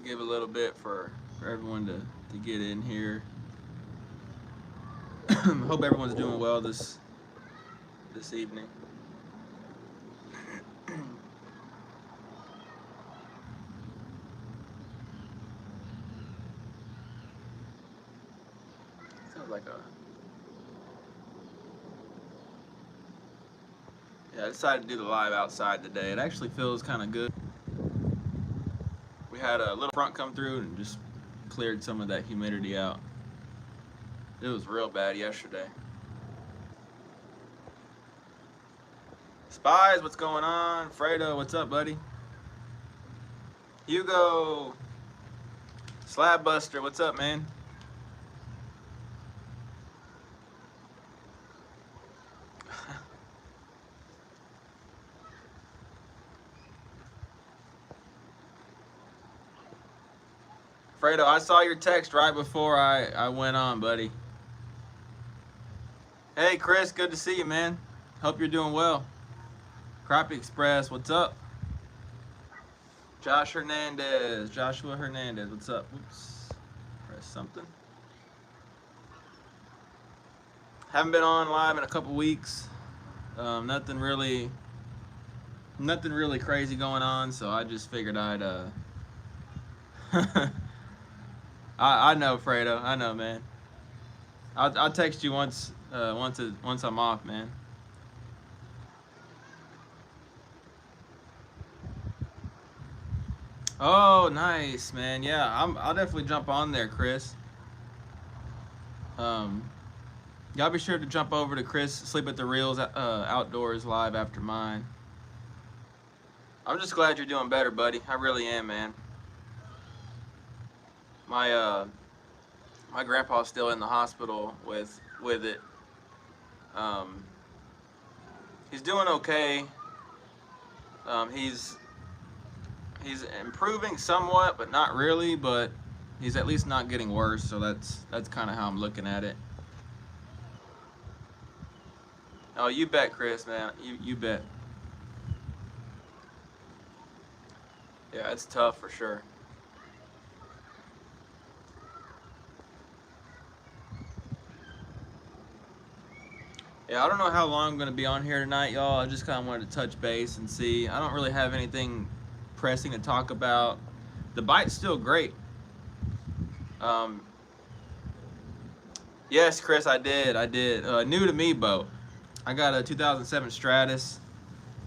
give a little bit for everyone to get in here. Hope everyone's doing well this evening. Sounds like a yeah. I decided to do the live outside today. It actually feels kind of good. We had a little front come through and just cleared some of that humidity out. It was real bad yesterday. Spies, what's going on? Fredo, what's up, buddy? Hugo, Slab Buster, what's up, man? Fredo, I saw your text right before I went on, buddy. Hey, Chris, good to see you, man. Hope you're doing well. Crappie Express, what's up? Joshua Hernandez, what's up? Oops, press something. Haven't been on live in a couple weeks. Nothing really crazy going on, so I just figured I'd I know, Fredo. I know, man. I'll text you once I'm off, man. Oh, nice, man. Yeah, I'll definitely jump on there, Chris. Y'all be sure to jump over to Chris Sleep at the Reels Outdoors live after mine. I'm just glad you're doing better, buddy. I really am, man. My grandpa's still in the hospital with it. He's doing okay. He's improving somewhat, but not really. But he's at least not getting worse. So that's kind of how I'm looking at it. Oh, you bet, Chris, man. You bet. Yeah, it's tough for sure. Yeah, I don't know how long I'm going to be on here tonight, y'all. I just kind of wanted to touch base and see. I don't really have anything pressing to talk about. The bite's still great. Yes, Chris, I did. New to me boat. I got a 2007 Stratus.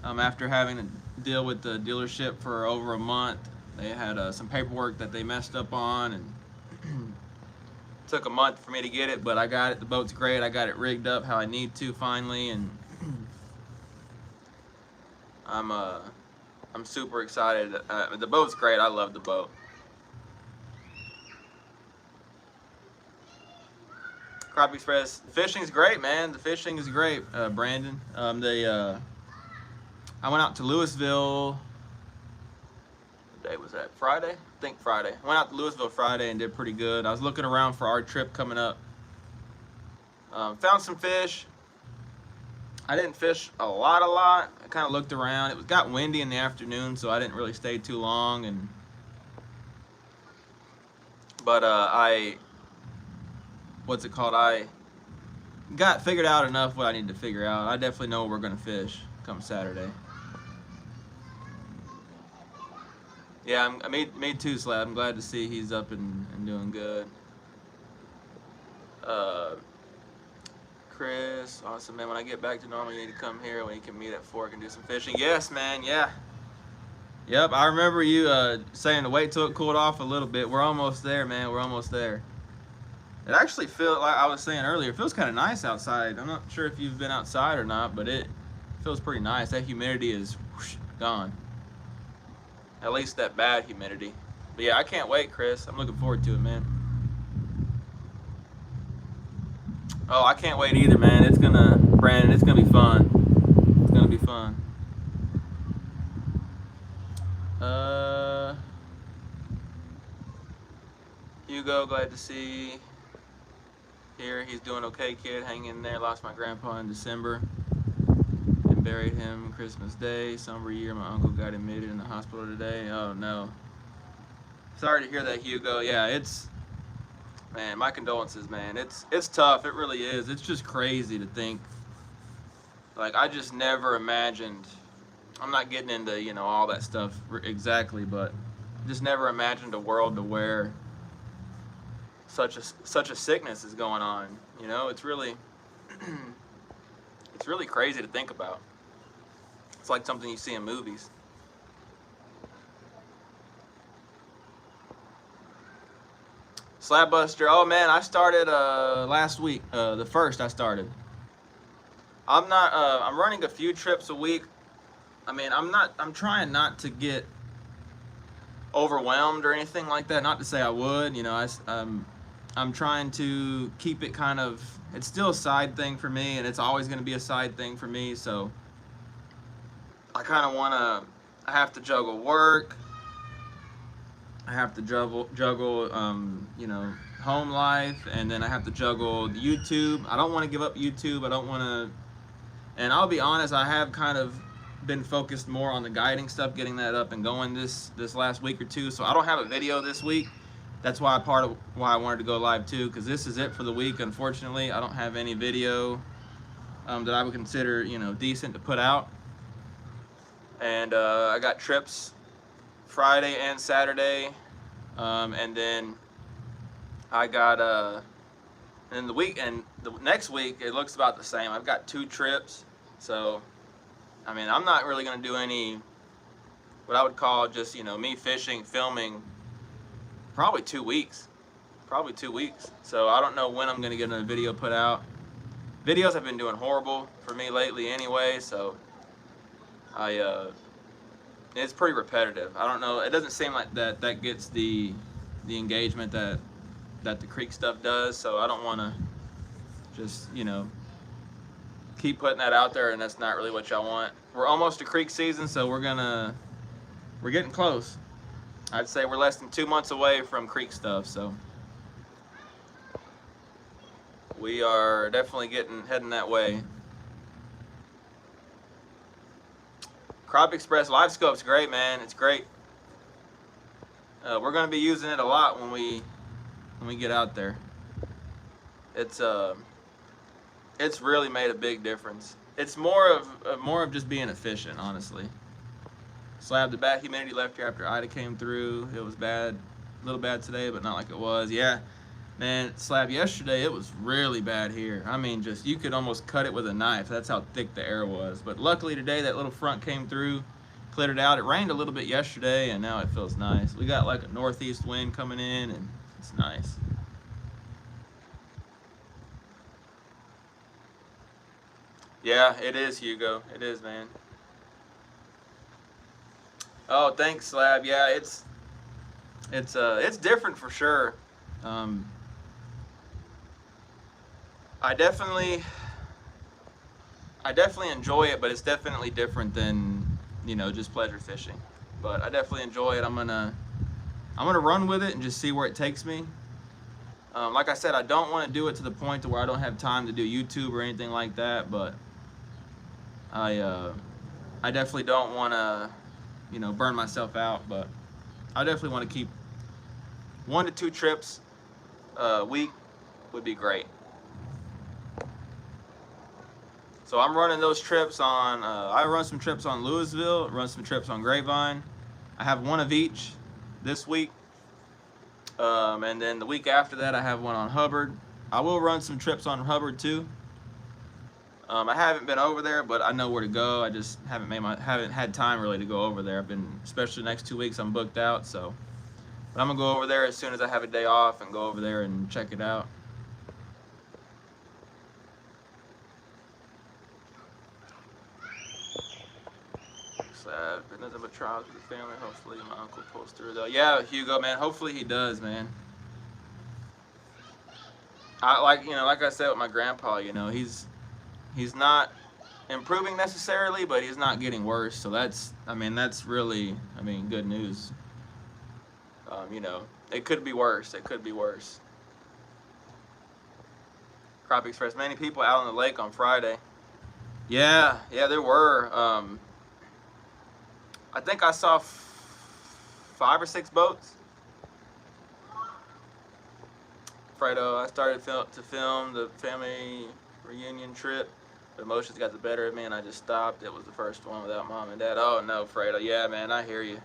After having to deal with the dealership for over a month, they had some paperwork that they messed up on, and took a month for me to get it, but I got it. The boat's great. I got it rigged up how I need to finally, and I'm super excited. The boat's great. I love the boat. Crappie Express. Fishing's great, man. The fishing is great, Brandon. I went out to Louisville. What day was that? Friday? I think Friday. I went out to Louisville Friday and did pretty good. I was looking around for our trip coming up. Found some fish. I didn't fish a lot. I kind of looked around. It got windy in the afternoon, so I didn't really stay too long. But what's it called? I got figured out enough what I need to figure out. I definitely know where we're gonna fish come Saturday. Yeah, me too, Slab. I'm glad to see he's up and doing good. Chris, awesome, man. When I get back to normal, you need to come here when you can meet at Fork and do some fishing. Yes, man, yeah. Yep, I remember you saying to wait till it cooled off a little bit. We're almost there, man. We're almost there. It actually feels, like I was saying earlier, it feels kind of nice outside. I'm not sure if you've been outside or not, but it feels pretty nice. That humidity is whoosh, gone. At least that bad humidity. But yeah, I can't wait, Chris. I'm looking forward to it, man. Oh, I can't wait either, man. Brandon, it's gonna be fun. It's gonna be fun. Hugo, glad to see here. He's doing okay, kid. Hang in there. Lost my grandpa in December and buried him Christmas Day. Somber year. My uncle got admitted in the hospital today. Oh no. Sorry to hear that, Hugo. Yeah, man, my condolences, man. It's tough. It really is. It's just crazy to think. Like, I just never imagined. I'm not getting into, all that stuff exactly, but just never imagined a world to where such a sickness is going on. It's really it's really crazy to think about. It's like something you see in movies. Slabbuster. Oh man, I started last week. The first I started. I'm not. I'm running a few trips a week. I mean, I'm not. I'm trying not to get overwhelmed or anything like that. Not to say I would. I'm trying to keep it kind of. It's still a side thing for me, and it's always going to be a side thing for me. So I kind of want to. I have to juggle work. I have to juggle, home life, and then I have to juggle YouTube. I don't want to give up YouTube. I don't want to, and I'll be honest, I have kind of been focused more on the guiding stuff, getting that up and going this last week or two. So I don't have a video this week. That's why part of why I wanted to go live too, because this is it for the week. Unfortunately, I don't have any video that I would consider, decent to put out. And I got trips Friday and Saturday, and then I got and the next week it looks about the same. I've got 2 trips, so I mean I'm not really gonna do any what I would call just me fishing, filming. Probably 2 weeks, So I don't know when I'm gonna get another video put out. Videos have been doing horrible for me lately anyway, so it's pretty repetitive. I don't know. It doesn't seem like that gets the engagement that the creek stuff does. So I don't want to just keep putting that out there, and that's not really what y'all want. We're almost to creek season, so we're getting close. I'd say we're less than 2 months away from creek stuff. So we are definitely heading that way. Crop Express Live Scope's great, man. It's great. We're gonna be using it a lot when we get out there. It's really made a big difference. It's more of just being efficient, honestly. Slab, the bad humidity left here after Ida came through. It was bad, a little bad today, but not like it was. Yeah, man, Slab, yesterday it was really bad here. I mean, just you could almost cut it with a knife. That's how thick the air was. But luckily today that little front came through, cleared it out. It rained a little bit yesterday, and now it feels nice. We got like a northeast wind coming in, and it's nice. Yeah, it is, Hugo. It is, man. Oh, thanks, Slab. Yeah, it's different for sure. I definitely enjoy it, but it's definitely different than just pleasure fishing. But I definitely enjoy it. I'm gonna run with it and just see where it takes me. Like I said, I don't want to do it to the point to where I don't have time to do YouTube or anything like that. But I definitely don't want to burn myself out. But I definitely want to keep 1 to 2 trips a week would be great. So I'm running those trips on, I run some trips on Louisville, run some trips on Grapevine. I have 1 of each this week. And then the week after that, I have 1 on Hubbard. I will run some trips on Hubbard too. I haven't been over there, but I know where to go. I just haven't had time really to go over there. Especially the next 2 weeks, I'm booked out. So, but I'm gonna go over there as soon as I have a day off and go over there and check it out. Nothing but trials with the family. Hopefully my uncle pulls through though. Yeah, Hugo, man. Hopefully he does, man. Like I said with my grandpa, he's not improving necessarily, but he's not getting worse. So that's really, good news. It could be worse. It could be worse. Crop Express. Many people out on the lake on Friday. Yeah, there were. I think I saw 5 or 6 boats. Fredo. I started to film the family reunion trip. But emotions got the better of me, and I just stopped. It was the first one without mom and dad. Oh no, Fredo. Yeah, man, I hear you.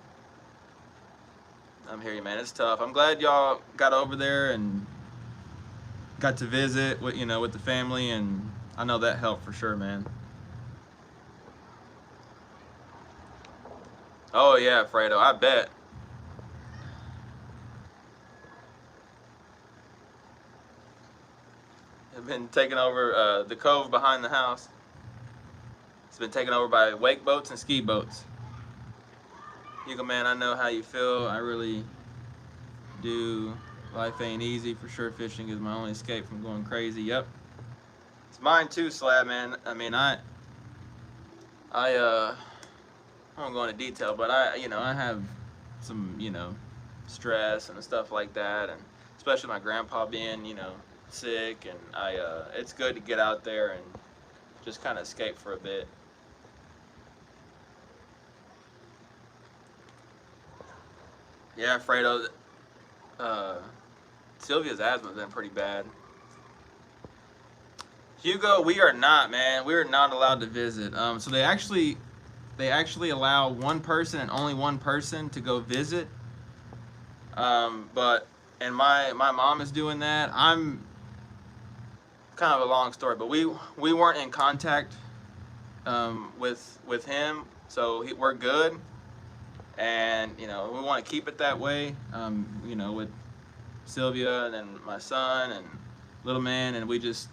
I'm here, man. It's tough. I'm glad y'all got over there and got to visit with with the family, and I know that helped for sure, man. Oh yeah, Fredo. I bet. I've been taking over the cove behind the house. It's been taken over by wake boats and ski boats. Hugo, man, I know how you feel. I really do. Life ain't easy for sure. Fishing is my only escape from going crazy. Yep, it's mine too, Slab, man. I mean, I won't go into detail, but I have some, stress and stuff like that, and especially my grandpa being, sick, and it's good to get out there and just kind of escape for a bit. Yeah, Fredo. Sylvia's asthma's been pretty bad. Hugo, we are not, man. We are not allowed to visit. So they actually allow one person and only one person to go visit. But and my mom is doing that. I'm kind of a long story, but we weren't in contact with him, so we're good, and we want to keep it that way. With Sylvia and then my son and little man, and we just.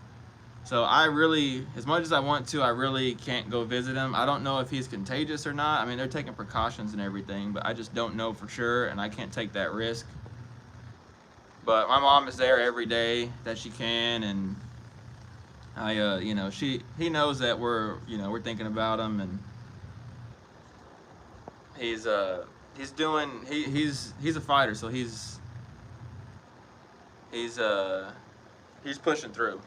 So I really, as much as I want to, I really can't go visit him. I don't know if he's contagious or not. I mean, they're taking precautions and everything, but I just don't know for sure, and I can't take that risk. But my mom is there every day that she can, and he knows that we're thinking about him, and he's doing, he's a fighter, so he's pushing through.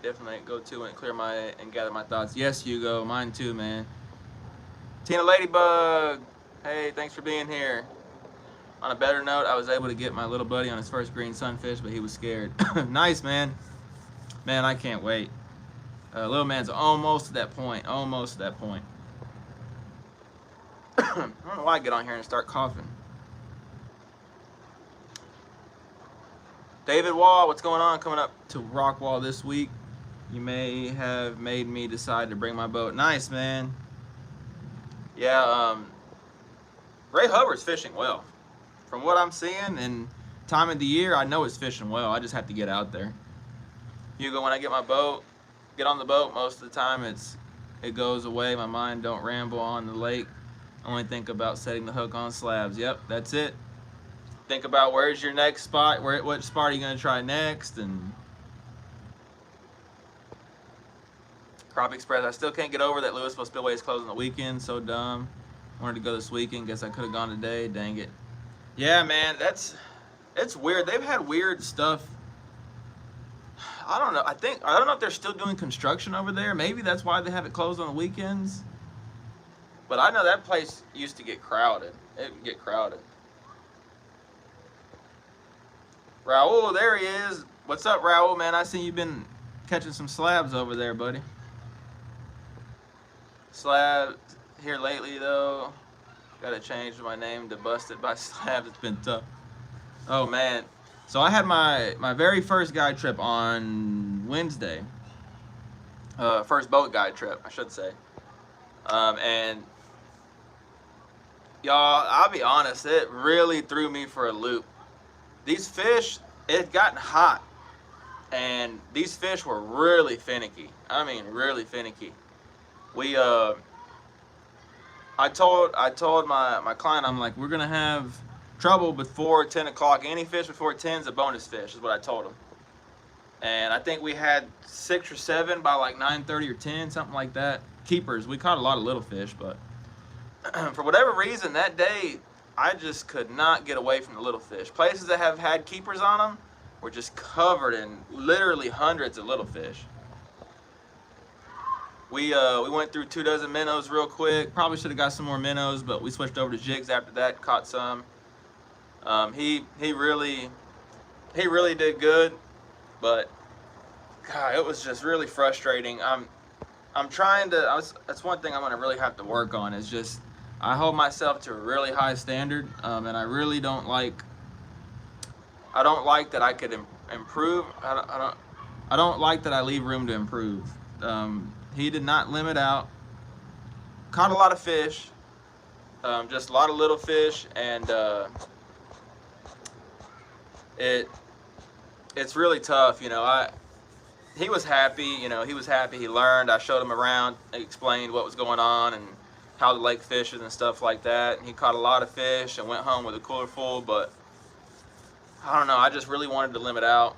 Definitely go to and clear and gather my thoughts. Yes, Hugo, mine too, man. Tina Ladybug, hey, thanks for being here. On a better note, I was able to get my little buddy on his first green sunfish, but he was scared. Nice, man. Man, I can't wait. Little man's almost to that point. Almost to that point. I don't know why I get on here and start coughing. David Wall, what's going on? Coming up to Rockwall this week. You may have made me decide to bring my boat. Nice, man. Yeah, Ray Hubbard's fishing well. From what I'm seeing and time of the year, I know it's fishing well. I just have to get out there. Hugo, when I get on the boat, most of the time it goes away. My mind don't ramble on the lake. I only think about setting the hook on slabs. Yep, that's it. Think about where's your next spot, what spot are you going to try next, and Crop Express. I still can't get over that Louisville Spillway is closing the weekend. So dumb. Wanted to go this weekend. Guess I could have gone today. Dang it. Yeah, man, it's weird. They've had weird stuff. I don't know. I don't know if they're still doing construction over there. Maybe that's why they have it closed on the weekends. But I know that place used to get crowded. It would get crowded. Raul, there he is. What's up, Raul, man? I see you've been catching some slabs over there, buddy. Slab here lately, though. Gotta change my name to Busted by Slabs. It's been tough. Oh, man. So I had my very first guide trip on Wednesday. First boat guide trip, I should say. And y'all, I'll be honest, it really threw me for a loop. These fish, it had gotten hot, and these fish were really finicky. I mean, really finicky. I told my client, I'm like, we're gonna have trouble before 10 o'clock. Any fish before 10 is a bonus fish, is what I told him. And I think we had 6 or 7 by like 9:30 or 10, something like that. Keepers. We caught a lot of little fish, but for whatever reason that day, I just could not get away from the little fish. Places that have had keepers on them were just covered in literally hundreds of little fish. We went through 2 dozen minnows real quick. Probably should have got some more minnows, but we switched over to jigs after that, caught some. He really did good, but God, it was just really frustrating. I'm trying to. That's one thing I'm gonna really have to work on. Is just I hold myself to a really high standard, and I really don't like. I don't like that I could improve. I don't like that I leave room to improve. He did not limit out. Caught a lot of fish, just a lot of little fish, and it it's really tough. He was happy. He was happy. He learned. I showed him around, explained what was going on and how the lake fishes and stuff like that. And he caught a lot of fish and went home with a cooler full. But I don't know. I just really wanted to limit out,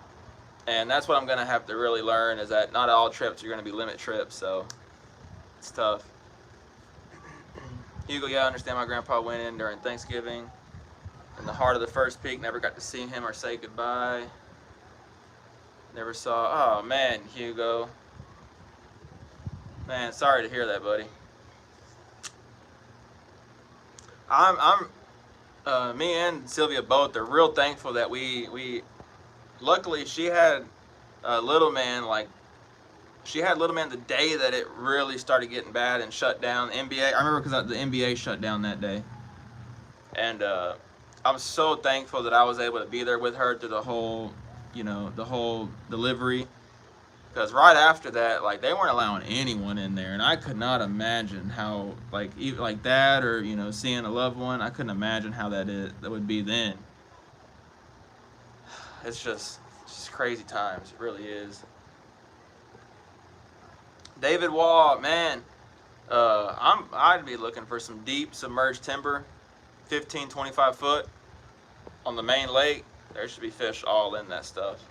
and that's what I'm gonna have to really learn is that not all trips are gonna be limit trips. So it's tough. Hugo, yeah, I understand my grandpa went in during Thanksgiving in the heart of the first peak. Never got to see him or say goodbye. Never saw. Oh man, Hugo. Man, sorry to hear that, buddy. Me and Sylvia both are real thankful that we luckily she had little man she had little man the day that it really started getting bad and shut down. The NBA, I remember because the NBA shut down that day, and I'm so thankful that I was able to be there with her through the whole delivery. Because right after that, they weren't allowing anyone in there, and I could not imagine how even like that or seeing a loved one. I couldn't imagine how that would be then. It's just crazy times. It really is. David Wall, man, I'd be looking for some deep submerged timber, 15, 25 foot on the main lake. There should be fish all in that stuff.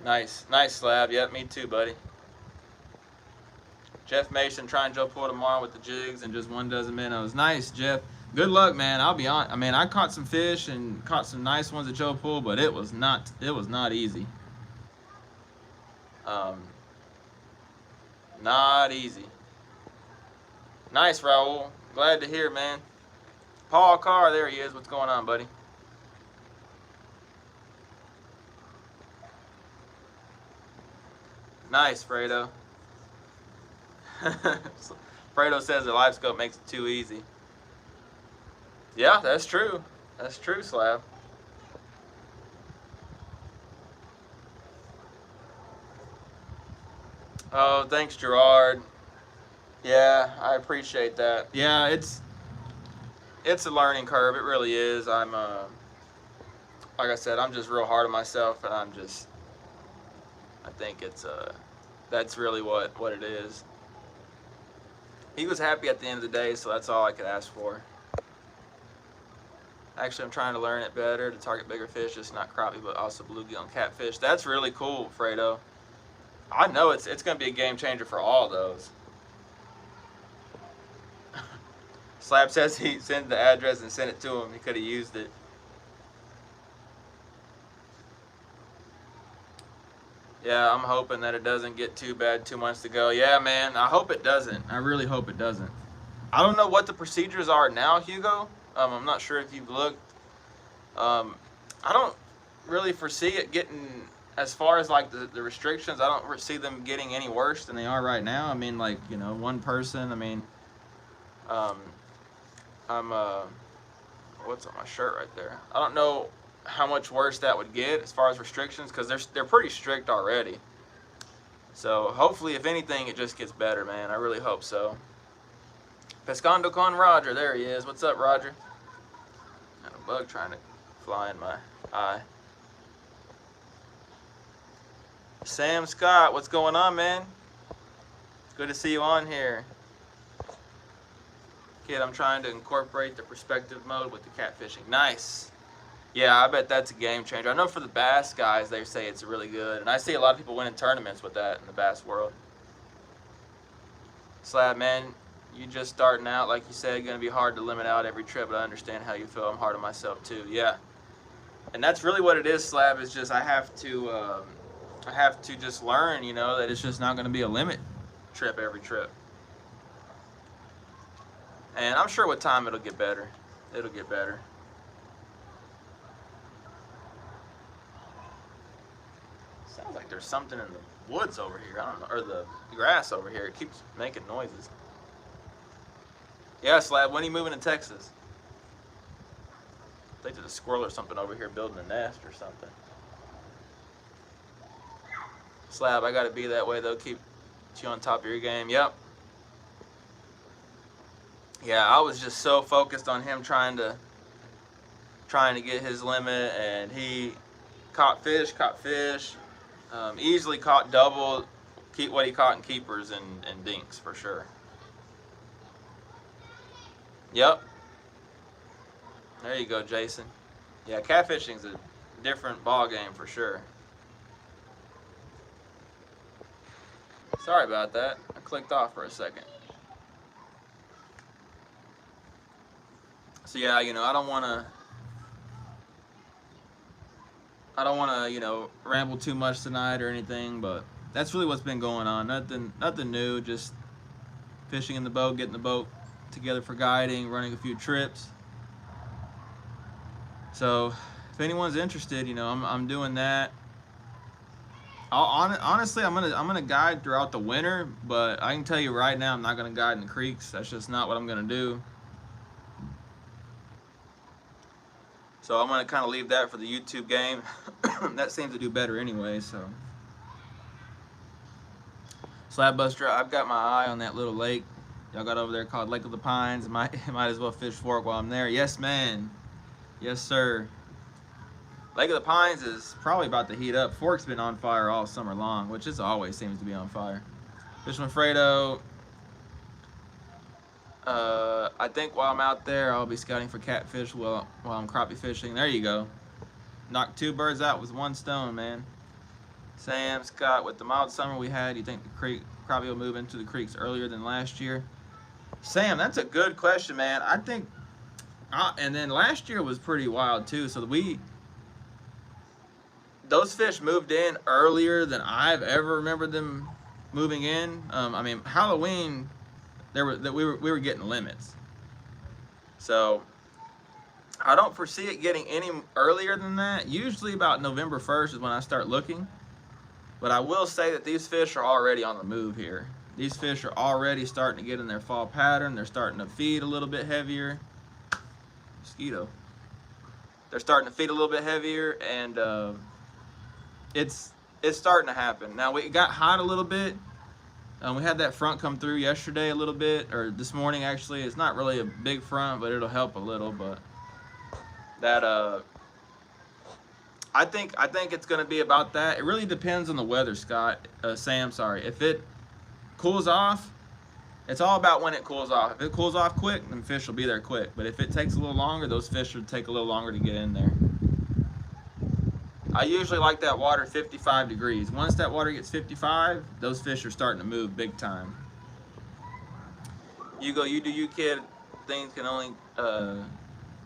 Nice slab. Yep, me too, buddy. Jeff Mason trying Joe Pool tomorrow with the jigs and just 1 dozen minnows. Nice, Jeff. Good luck, man. I'll be on. I mean, I caught some fish and caught some nice ones at Joe Pool, but it was not easy. Not easy. Nice, Raul. Glad to hear, man. Paul Carr, there he is. What's going on, buddy? Nice, Fredo. Fredo says the live scope makes it too easy. Yeah, that's true. That's true, Slab. Oh, thanks, Gerard. Yeah, I appreciate that. Yeah, it's a learning curve. It really is. I'm like I said, I'm just real hard on myself, and I think it's that's really what it is. He was happy at the end of the day, so that's all I could ask for. Actually, I'm trying to learn it better to target bigger fish, just not crappie, but also bluegill and catfish. That's really cool, Fredo. I know it's going to be a game changer for all those. Slab says he sent the address and sent it to him. He could have used it. Yeah, I'm hoping that it doesn't get too bad 2 months to go. Yeah, man, I hope it doesn't. I really hope it doesn't. I don't know what the procedures are now, Hugo. I'm not sure if you've looked. I don't really foresee it getting, as far as the restrictions, I don't see them getting any worse than they are right now. I mean, one person, I mean, I'm, what's on my shirt right there? I don't know how much worse that would get as far as restrictions, because they're pretty strict already. So hopefully, if anything, it just gets better, man. I really hope so. Pescando con Roger, there he is. What's up, Roger? Got a bug trying to fly in my eye. Sam Scott, what's going on, man? It's good to see you on here. Kid, I'm trying to incorporate the perspective mode with the catfishing. Nice. Yeah, I bet that's a game changer. I know for the bass guys, they say it's really good. And I see a lot of people winning tournaments with that in the bass world. Slab, man, you just starting out, like you said, going to be hard to limit out every trip, but I understand how you feel. I'm hard on myself too. Yeah. And that's really what it is, Slab, is just I have to just learn, that it's just not going to be a limit trip every trip. And I'm sure with time it'll get better. It'll get better. Sounds like there's something in the woods over here. I don't know, or the grass over here. It keeps making noises. Yeah, Slab, when are you moving to Texas? I think there's a squirrel or something over here building a nest or something. Slab, I gotta be that way though. Keep you on top of your game. Yep. Yeah, I was just so focused on him trying to get his limit, and he caught fish, easily caught double, keep what he caught in keepers and dinks for sure. Yep. There you go, Jason. Yeah, catfishing's a different ball game for sure. Sorry about that. I clicked off for a second. So yeah, you know, I don't wanna, you know, ramble too much tonight or anything, but that's really what's been going on. Nothing new, just fishing in the boat, getting the boat together for guiding, running a few trips. So if anyone's interested, you know, I'm doing that. Honestly, I'm gonna guide throughout the winter, but I can tell you right now, I'm not gonna guide in the creeks. That's just not what I'm gonna do. So I'm gonna kind of leave that for the YouTube game. That seems to do better anyway. So Slab Buster, I've got my eye on that little lake y'all got over there called Lake of the Pines. Might as well fish Fork while I'm there. Yes, man. Yes, sir. Lake of the Pines is probably about to heat up. Fork's been on fire all summer long, which it always seems to be on fire. Fisherman Fredo. I think while I'm out there, I'll be scouting for catfish while I'm crappie fishing. There you go. Knocked 2 birds out with 1 stone, man. Sam, Scott, with the mild summer we had, you think the crappie will move into the creeks earlier than last year? Sam, that's a good question, man. I think, and then last year was pretty wild too. So those fish moved in earlier than I've ever remembered them moving in. I mean, Halloween, we were getting limits. So I don't foresee it getting any earlier than that. Usually about November 1st is when I start looking. But I will say that these fish are already on the move here. These fish are already starting to get in their fall pattern. They're starting to feed a little bit heavier. Mosquito. They're starting to feed a little bit heavier, and it's starting to happen. Now, we got hot a little bit. We had that front come through yesterday a little bit, or this morning actually. It's not really a big front, but it'll help a little. But that I think it's going to be about that. It really depends on the weather, Sam. Sorry. If it cools off, it's all about when it cools off. If it cools off quick, then fish will be there quick. But if it takes a little longer, those fish will take a little longer to get in there. I usually like that water 55 degrees. Once that water gets 55, those fish are starting to move big time. You do you, kid. Things can only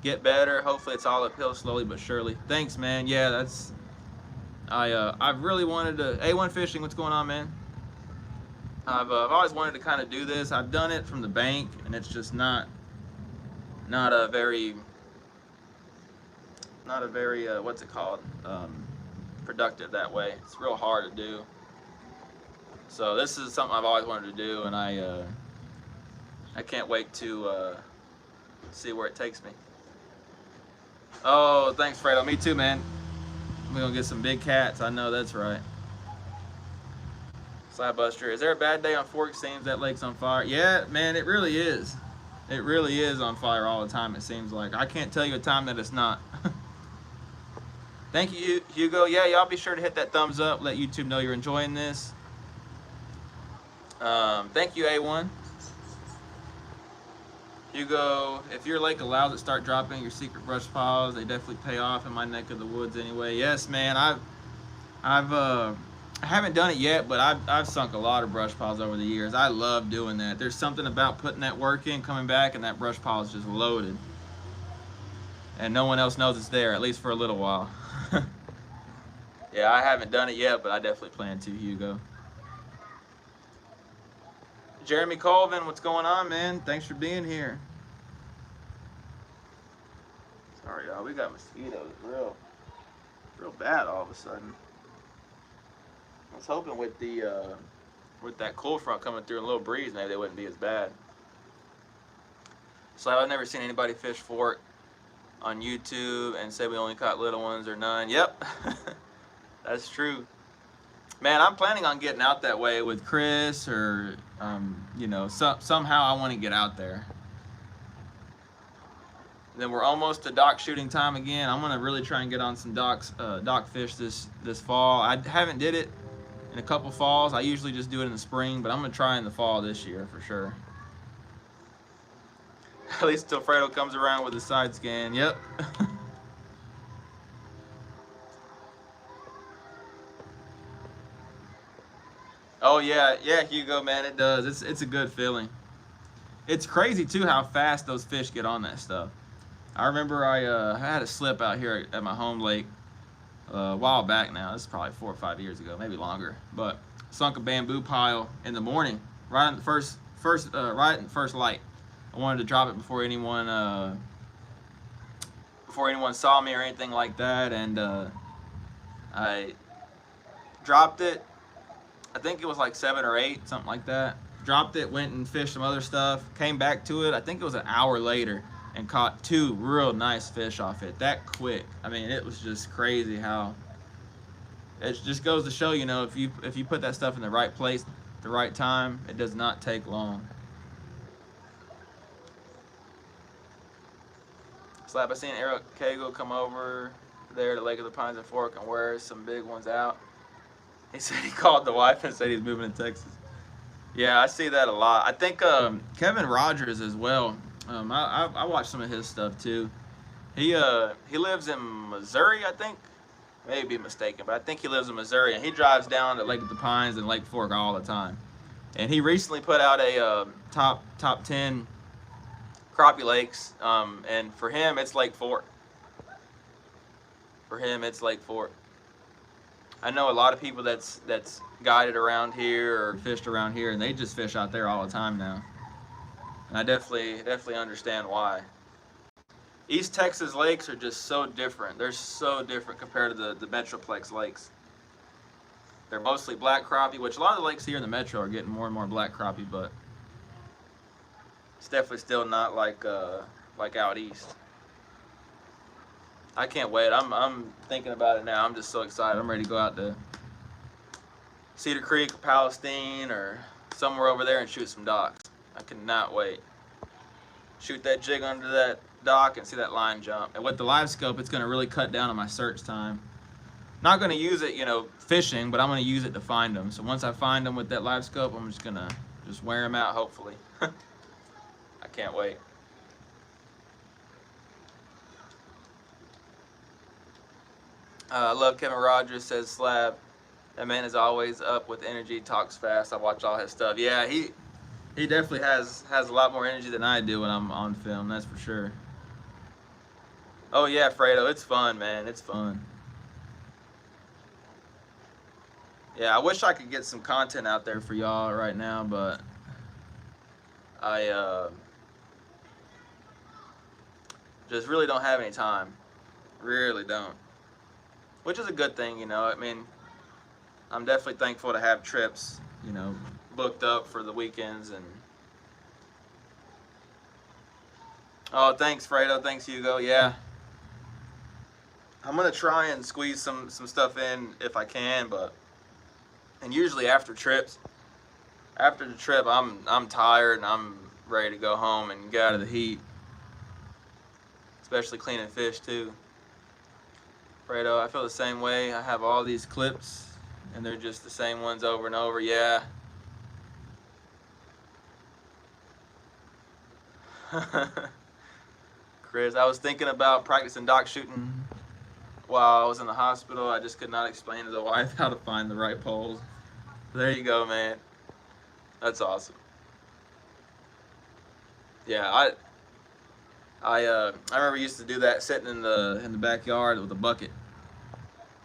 get better. Hopefully it's all uphill slowly but surely. Thanks, man. Yeah, I've really wanted to. A1 Fishing, what's going on, man? I've always wanted to kind of do this. I've done it from the bank, and it's just not a very what's it called, productive that way. It's real hard to do. So this is something I've always wanted to do, and I can't wait to see where it takes me. Oh, thanks, Fredo. Me too, man. We're gonna get some big cats. I know that's right. Slab Buster, is there a bad day on Fork? Seems that lake's on fire. Yeah, man, it really is. It really is on fire all the time, it seems like. I can't tell you a time that it's not. Thank you, Hugo. Yeah, y'all be sure to hit that thumbs up. Let YouTube know you're enjoying this. Thank you, A1. Hugo, if your lake allows it, start dropping your secret brush piles. They definitely pay off in my neck of the woods anyway. Yes, man. I haven't done it yet, but I've sunk a lot of brush piles over the years. I love doing that. There's something about putting that work in, coming back, and that brush pile is just loaded. And no one else knows it's there, at least for a little while. Yeah, I haven't done it yet, but I definitely plan to, Hugo. Jeremy Colvin, what's going on, man? Thanks for being here. All right, y'all. We got mosquitoes real bad all of a sudden. I was hoping with that cool front coming through and a little breeze, maybe they wouldn't be as bad. So I've never seen anybody fish fork on YouTube and say we only caught little ones or none. Yep, that's true. Man, I'm planning on getting out that way with Chris or, somehow I want to get out there. Then we're almost to dock shooting time again. I'm gonna really try and get on some dock fish this fall. I haven't did it in a couple falls. I usually just do it in the spring, but I'm gonna try in the fall this year for sure. At least till Fredo comes around with his side scan. Yep. Oh yeah, Hugo, man, it does. It's a good feeling. It's crazy too how fast those fish get on that stuff. I remember I had a slip out here at my home lake a while back now. This is probably 4 or 5 years ago, maybe longer. But sunk a bamboo pile in the morning, right in the right in the first light. I wanted to drop it before anyone saw me or anything like that, and I dropped it. I think it was like 7 or 8, something like that. Dropped it, went and fished some other stuff, came back to it. I think it was an hour later, and caught 2 real nice fish off it that quick. I mean, it was just crazy how it just goes to show, if you put that stuff in the right place, the right time, it does not take long. Slap, I seen Eric Cagle come over there to Lake of the Pines and Fork and wear some big ones out. He said he called the wife and said he's moving to Texas. Yeah, I see that a lot. I think Kevin Rogers as well. I watch some of his stuff too. He lives in Missouri, I think. Maybe be mistaken, but I think he lives in Missouri, and he drives down to Lake of the Pines and Lake Fork all the time. And he recently put out a top 10 crappie lakes, and for him it's Lake Fork. For him it's Lake Fork. I know a lot of people that's guided around here or fished around here, and they just fish out there all the time now. And I definitely understand why. East Texas lakes are just so different. They're so different compared to the Metroplex lakes. They're mostly black crappie, which a lot of the lakes here in the Metro are getting more and more black crappie, but it's definitely still not like out east. I can't wait. I'm thinking about it now. I'm just so excited. I'm ready to go out to Cedar Creek or Palestine or somewhere over there and shoot some docks. I cannot wait. Shoot that jig under that dock and see that line jump. And with the live scope, it's going to really cut down on my search time. Not going to use it, fishing, but I'm going to use it to find them. So once I find them with that live scope, I'm just going to wear them out, hopefully. I can't wait. I love Kevin Rogers, says Slab. That man is always up with energy, talks fast. I watch all his stuff. Yeah, he definitely has a lot more energy than I do when I'm on film, that's for sure. Oh yeah, Fredo, it's fun, man. It's fun. Yeah, I wish I could get some content out there for y'all right now, but I just really don't have any time. Really don't. Which is a good thing, I mean, I'm definitely thankful to have trips, booked up for the weekends. And oh, thanks Fredo, thanks Hugo. Yeah, I'm gonna try and squeeze some stuff in if I can, and usually after the trip I'm tired and I'm ready to go home and get out of the heat, especially cleaning fish too. Fredo, I feel the same way. I have all these clips and they're just the same ones over and over. Yeah. Chris, I was thinking about practicing dock shooting while I was in the hospital. I just could not explain to the wife how to find the right poles. There you go, man. That's awesome. Yeah, I remember used to do that sitting in the backyard with a bucket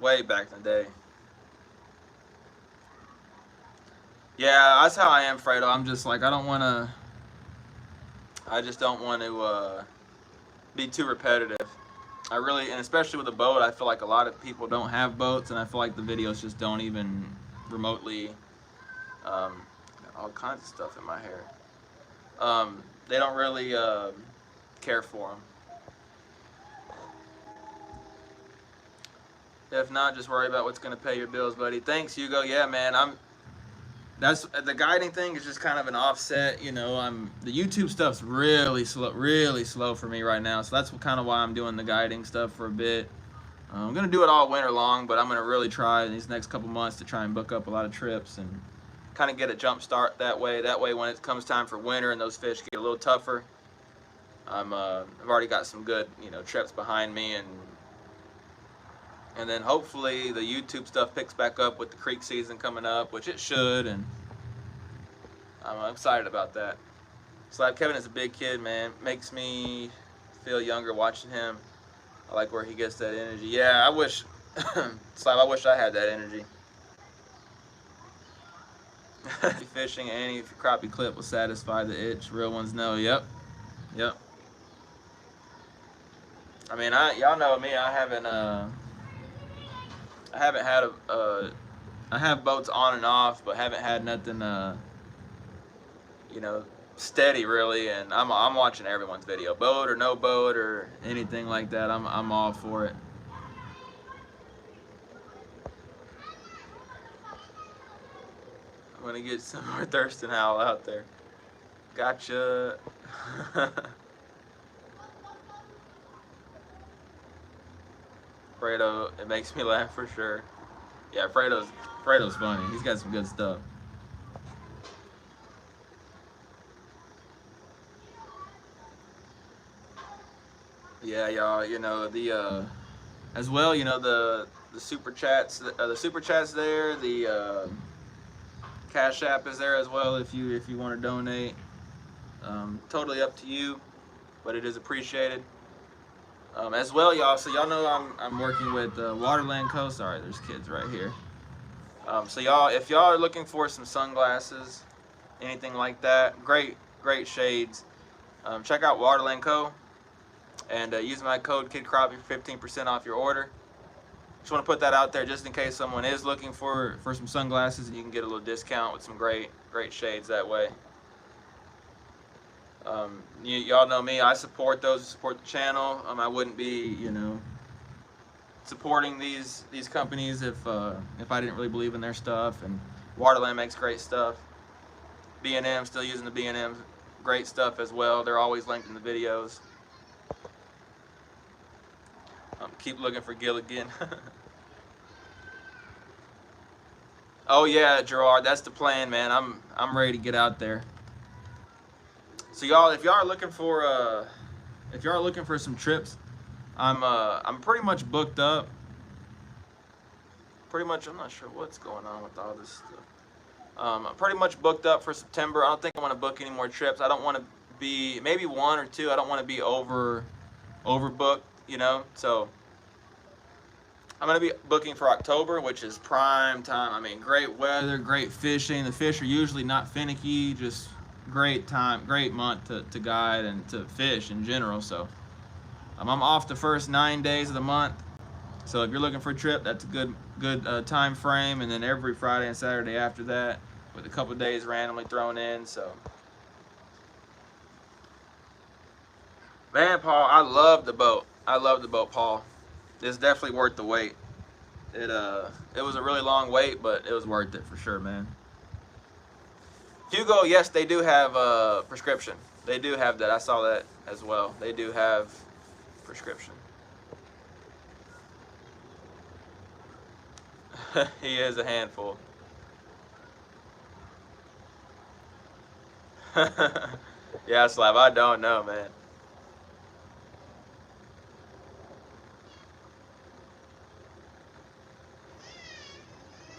way back in the day. Yeah, that's how I am, Fredo. I'm just like, I just don't want to be too repetitive. I really, and especially with a boat, I feel like a lot of people don't have boats, and I feel like the videos just don't even remotely, all kinds of stuff in my hair. They don't really care for them. If not, just worry about what's gonna pay your bills, buddy. Thanks, Hugo. Yeah, man. That's the guiding thing is just kind of an offset. You know, the YouTube stuff's really slow for me right now. So that's kind of why I'm doing the guiding stuff for a bit. I'm gonna do it all winter long, but I'm gonna really try in these next couple months to try and book up a lot of trips and kind of get a jump start that way. That way, when it comes time for winter and those fish get a little tougher, I've already got some good, you know, trips behind me, and then hopefully the YouTube stuff picks back up with the creek season coming up, which it should, and I'm excited about that. Slab Kevin is a big kid, man. Makes me feel younger watching him. I like where he gets that energy. Yeah, I wish, Slab, I wish I had that energy. Fishing, any if your crappie clip will satisfy the itch. Real ones know. Yep. I mean, y'all know me. I haven't had I have boats on and off, but haven't had nothing, you know, steady really. And I'm watching everyone's video, boat or no boat or anything like that. I'm all for it. I'm gonna get some more Thurston Howell out there. Gotcha. Fredo, it makes me laugh for sure. Yeah, Fredo's funny. He's got some good stuff. Yeah, y'all. You know as well. You know the super chats. The super chats there. The Cash App is there as well if you want to donate. Totally up to you, but it is appreciated. As well, y'all. So y'all know I'm working with Waterland Co. Sorry, there's kids right here. So y'all, if y'all are looking for some sunglasses, anything like that, great shades, check out Waterland Co. And use my code KidCrappie for 15% off your order. Just want to put that out there just in case someone is looking for some sunglasses, and you can get a little discount with some great shades that way. Y'all know me. I support those who support the channel. I wouldn't be, you know, supporting these companies if I didn't really believe in their stuff. And Waterland makes great stuff. B&M, still using the B&M, great stuff as well. They're always linked in the videos. Keep looking for Gilligan. Oh yeah, Gerard, that's the plan, man. I'm ready to get out there. So y'all, if y'all are looking for some trips, I'm pretty much booked up. Pretty much, I'm not sure what's going on with all this stuff. I'm pretty much booked up for September. I don't think I want to book any more trips. I don't want to be, maybe one or two. I don't want to be overbooked, you know. So I'm going to be booking for October, which is prime time. I mean, great weather, great fishing. The fish are usually not finicky, just great time, great month to guide and to fish in general. So I'm off the first 9 days of the month. So if you're looking for a trip, that's a good time frame. And then every Friday and Saturday after that, with a couple days randomly thrown in. So, man, Paul, I love the boat. I love the boat, Paul. It's definitely worth the wait. It was a really long wait, but it was worth it for sure, man. Hugo, yes, they do have a prescription. They do have that. I saw that as well. They do have prescription. He is a handful. Yeah, Slav, I don't know, man.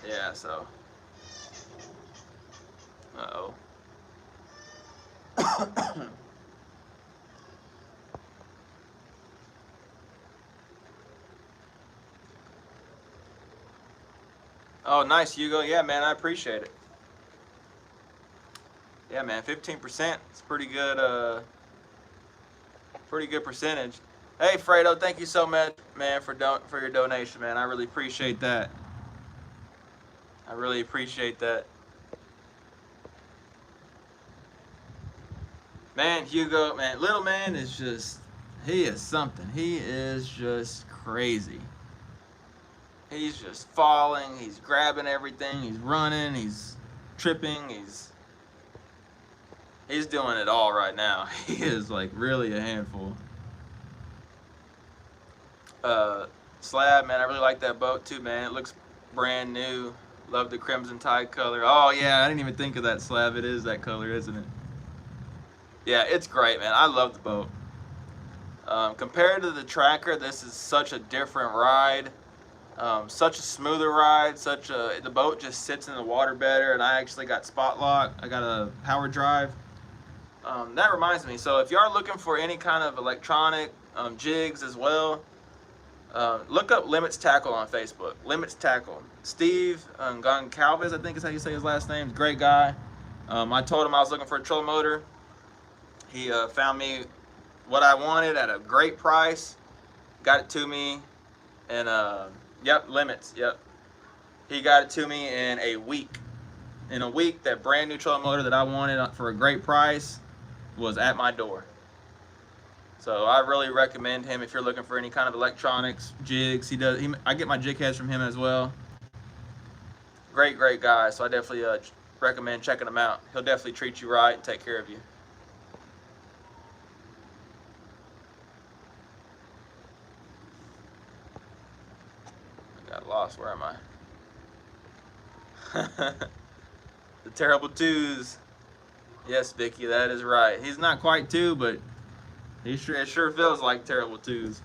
Yeah, so. Uh-oh. Oh, nice, Hugo. Yeah, man, I appreciate it. Yeah, man, 15%. It's pretty good percentage. Hey, Fredo, thank you so much, man, for your donation, man. I really appreciate that. I really appreciate that. Man, Hugo, man, little man is just, he is something. He is just crazy. He's just falling, he's grabbing everything, he's running, he's tripping, he's doing it all right now. He is like really a handful. Slab, man, I really like that boat too, man. It looks brand new. Love the crimson tide color. Oh yeah, I didn't even think of that, Slab. It is that color, isn't it? Yeah, it's great, man. I love the boat. Compared to the Tracker, this is such a different ride. Such a smoother ride. The boat just sits in the water better, and I actually got spot lock. I got a power drive. That reminds me. So if you are looking for any kind of electronic jigs as well, look up Limits Tackle on Facebook. Limits Tackle. Steve Goncalves, I think is how you say his last name. Great guy. I told him I was looking for a trolling motor. He found me what I wanted at a great price. Got it to me, and yep, Limits. Yep, he got it to me in a week. In a week, that brand new trolling motor that I wanted for a great price was at my door. So I really recommend him if you're looking for any kind of electronics, jigs. I get my jig heads from him as well. Great guy. So I definitely recommend checking him out. He'll definitely treat you right and take care of you. I got lost. Where am I? The terrible twos. Yes, Vicky, that is right. He's not quite two, but it sure feels like terrible twos.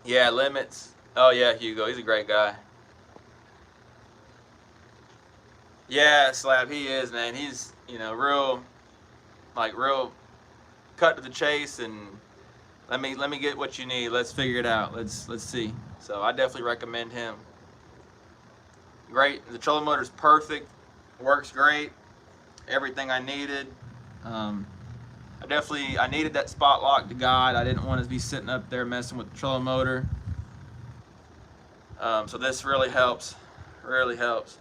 Yeah, Limits. Oh yeah, Hugo. He's a great guy. Yeah, Slab. He is, man. He's real cut to the chase, and let me get what you need. Let's figure it out. Let's see. So I definitely recommend him. Great. The trolling motor's perfect. Works great. Everything I needed. I needed that spot lock to guide. I didn't want to be sitting up there messing with the trolling motor. So this really helps. Really helps.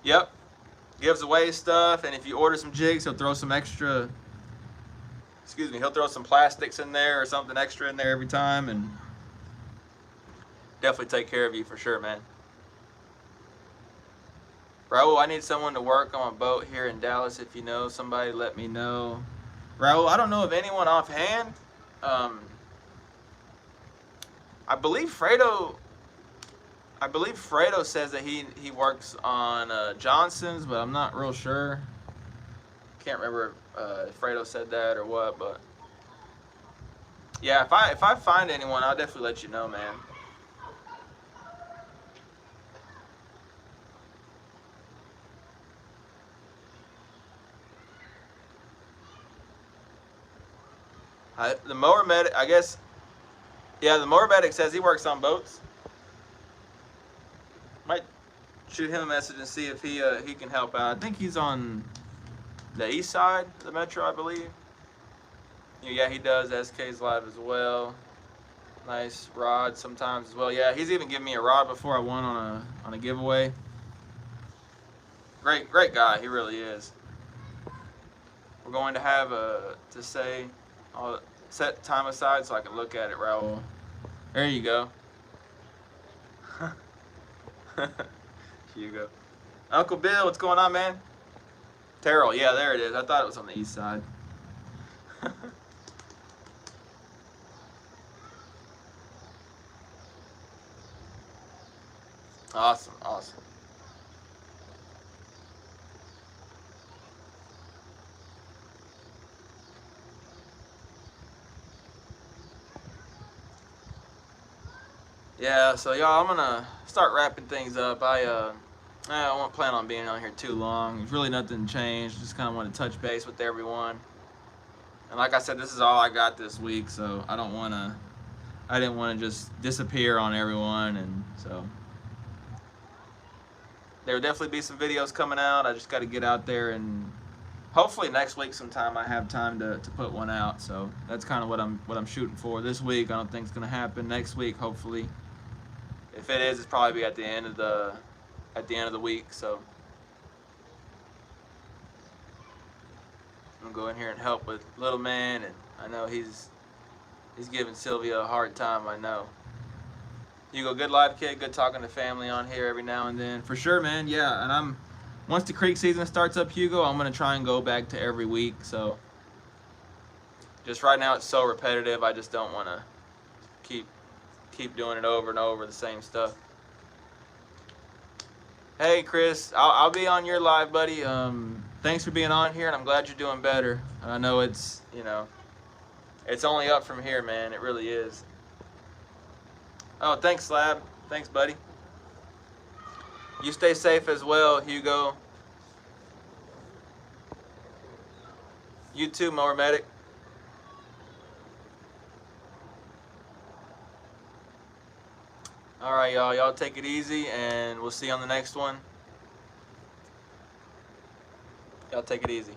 Yep. Gives away stuff, and if you order some jigs, he'll throw some extra. He'll throw some plastics in there or something extra in there every time, and definitely take care of you for sure, man. Raul, I need someone to work on a boat here in Dallas. If you know somebody, let me know. Raul, I don't know of anyone offhand. I believe Fredo says that he works on Johnson's, but I'm not real sure. Can't remember if Fredo said that or what, but yeah, if I find anyone, I'll definitely let you know, man. The mower medic, I guess. Yeah, the mower medic says he works on boats. Might shoot him a message and see if he can help out. I think he's on the east side of the metro, I believe. Yeah, he does SK's live as well. Nice rod sometimes as well. Yeah, he's even given me a rod before I won on a giveaway. Great guy, he really is. We're going to have I'll set time aside so I can look at it, Raul. There you go. Hugo. Uncle Bill, what's going on, man? Terrell, yeah, there it is. I thought it was on the east side. Awesome. Yeah, so y'all, I'm gonna start wrapping things up. I won't plan on being on here too long. There's really nothing changed. Just kind of want to touch base with everyone. And like I said, this is all I got this week, so I didn't want to just disappear on everyone, and so there will definitely be some videos coming out. I just got to get out there and hopefully next week sometime I have time to put one out. So that's kind of what I'm shooting for this week. I don't think it's gonna happen next week. Hopefully, if it is, it's probably be at the end of the week. So I'm gonna go in here and help with little man, and I know he's giving Sylvia a hard time. I know. Hugo, good live kid. Good talking to family on here every now and then. For sure, man. Yeah, and once the creek season starts up, Hugo, I'm gonna try and go back to every week. So just right now it's so repetitive. I just don't want to keep doing it over and over the same stuff. Hey, Chris, I'll be on your live, buddy. Thanks for being on here, and I'm glad you're doing better. I know it's it's only up from here, man. It really is. Oh, thanks, Slab. Thanks, buddy. You stay safe as well, Hugo. You too, Mower Medic. All right, y'all. Y'all take it easy, and we'll see you on the next one. Y'all take it easy.